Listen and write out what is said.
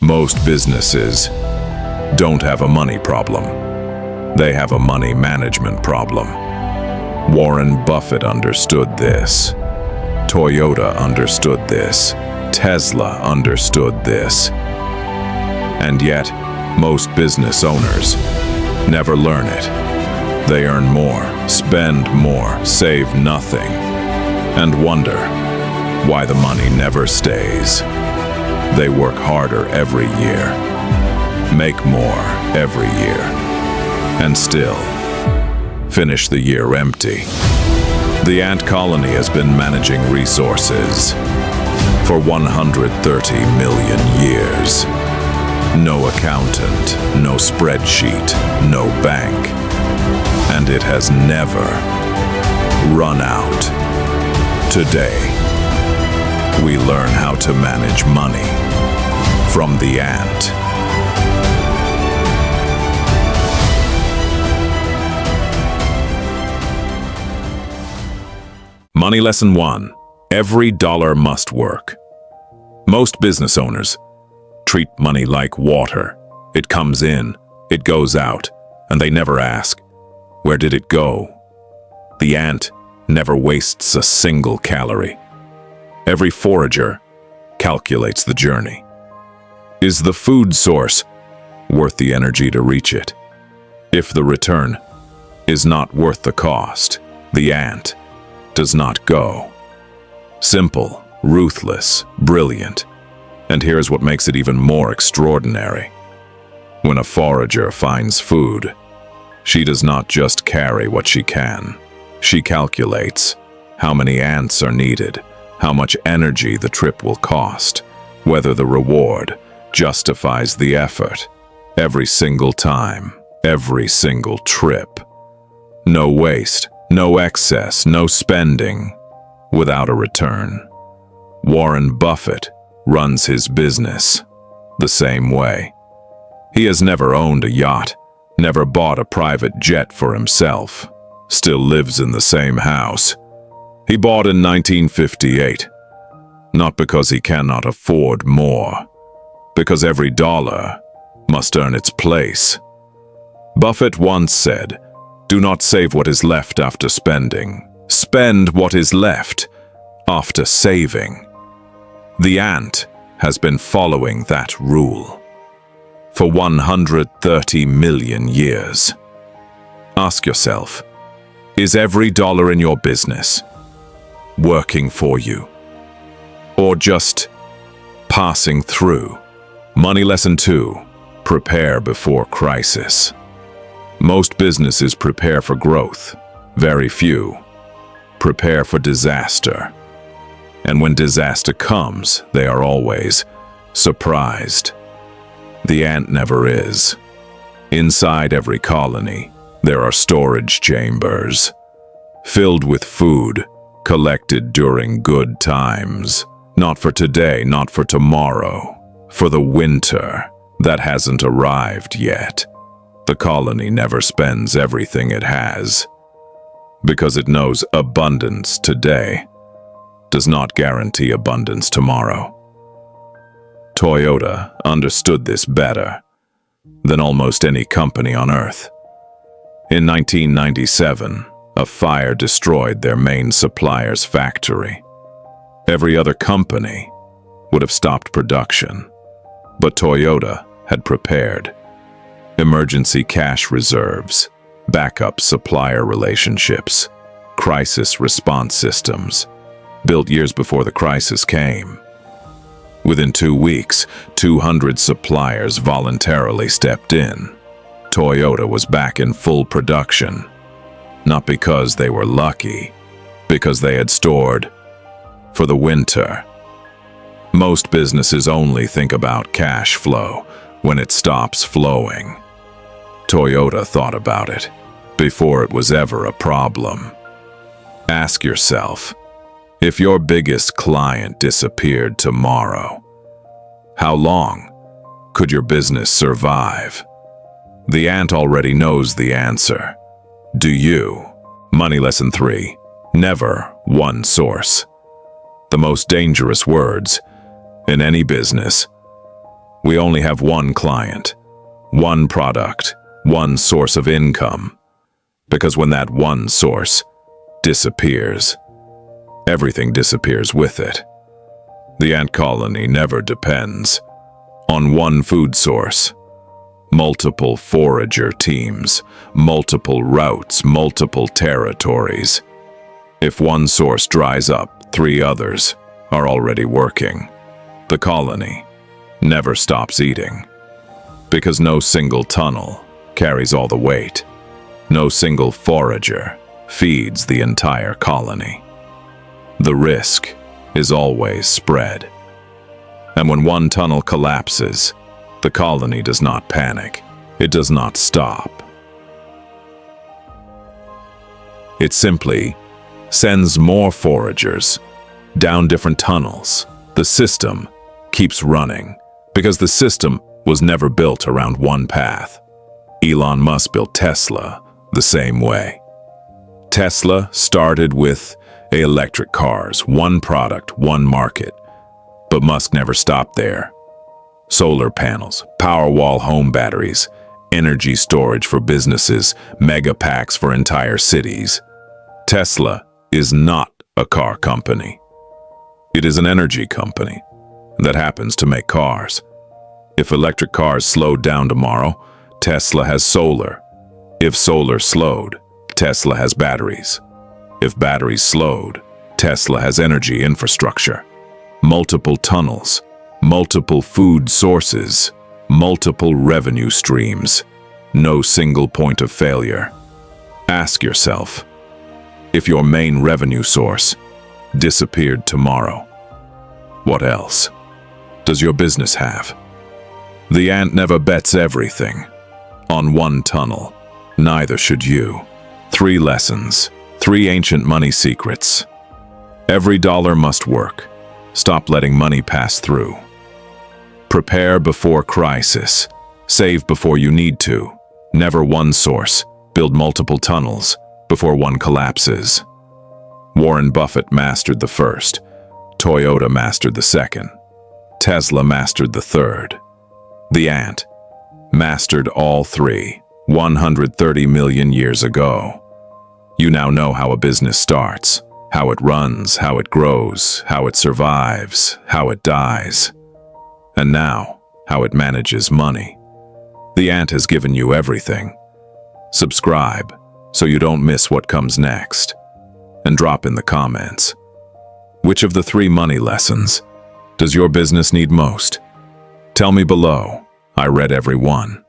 Most businesses don't have a money problem. They have a money management problem. Warren Buffett understood this. Toyota understood this. Tesla understood this. And yet, most business owners never learn it. They earn more, spend more, save nothing, and wonder why the money never stays. They work harder every year, make more every year, and still finish the year empty. The ant colony has been managing resources for 130 million years. No accountant, no spreadsheet, no bank, and it has never run out. Today, we learn how to manage money from the ant. Money Lesson 1. Every dollar must work. Most business owners treat money like water. It comes in, it goes out, and they never ask, where did it go? The ant never wastes a single calorie. Every forager calculates the journey. Is the food source worth the energy to reach it? If the return is not worth the cost, the ant does not go. Simple, ruthless, brilliant. And here's what makes it even more extraordinary. When a forager finds food, she does not just carry what she can. She calculates how many ants are needed, how much energy the trip will cost, whether the reward justifies the effort. Every single time, every single trip. No waste, no excess, no spending without a return. Warren Buffett runs his business the same way. He has never owned a yacht, never bought a private jet for himself, still lives in the same house he bought in 1958. Not because he cannot afford more, because every dollar must earn its place. Buffett once said, "Do not save what is left after spending. Spend what is left after saving." The ant has been following that rule for 130 million years. Ask yourself, is every dollar in your business working for you, or just passing through? Money Lesson 2. Prepare before crisis. Most businesses prepare for growth. Very few prepare for disaster. And when disaster comes, they are always surprised. The ant never is. Inside every colony, there are storage chambers, filled with food collected during good times. Not for today, not for tomorrow, for the winter that hasn't arrived yet. The colony never spends everything it has, because it knows abundance today does not guarantee abundance tomorrow. Toyota understood this better than almost any company on earth. In 1997, a fire destroyed their main supplier's factory. Every other company would have stopped production, but Toyota had prepared. Emergency cash reserves, backup supplier relationships, crisis response systems, built years before the crisis came. Within 2 weeks, 200 suppliers voluntarily stepped in. Toyota was back in full production, not because they were lucky, because they had stored for the winter. Most businesses only think about cash flow when it stops flowing. Toyota thought about it before it was ever a problem. Ask yourself, if your biggest client disappeared tomorrow, how long could your business survive? The ant already knows the answer. Do you? Money Lesson 3. Never one source. The most dangerous words in any business We only have one client, one product, one source of income. Because when that one source disappears, everything disappears with it. The ant colony never depends on one food source. Multiple forager teams, multiple routes, multiple territories. If one source dries up, 3 others are already working. The colony never stops eating, because no single tunnel carries all the weight. No single forager feeds the entire colony. The risk is always spread. And when one tunnel collapses, the colony does not panic. It does not stop. It simply sends more foragers down different tunnels. The system keeps running because the system was never built around one path. Elon Musk built Tesla the same way. Tesla started with electric cars, one product, one market. But Musk never stopped there. Solar panels, Powerwall home batteries, energy storage for businesses, mega packs for entire cities. Tesla is not a car company. It is an energy company that happens to make cars. If electric cars slowed down tomorrow, Tesla has solar. If solar slowed, Tesla has batteries. If batteries slowed, Tesla has energy infrastructure. Multiple tunnels, multiple food sources, multiple revenue streams. No single point of failure. Ask yourself, if your main revenue source disappeared tomorrow, what else does your business have? The ant never bets everything on one tunnel. Neither should you. 3 lessons, 3 ancient money secrets. Every dollar must work. Stop letting money pass through. Prepare before crisis. Save before you need to. Never one source. Build multiple tunnels before one collapses. Warren Buffett mastered the first. Toyota mastered the second. Tesla mastered the third. The ant mastered all 3 130 million years ago. You now know how a business starts, how it runs, how it grows, how it survives, how it dies, and now how it manages money. The ant has given you everything. Subscribe so you don't miss what comes next, and drop in the comments. Which of the 3 money lessons does your business need most? Tell me below. I read every one.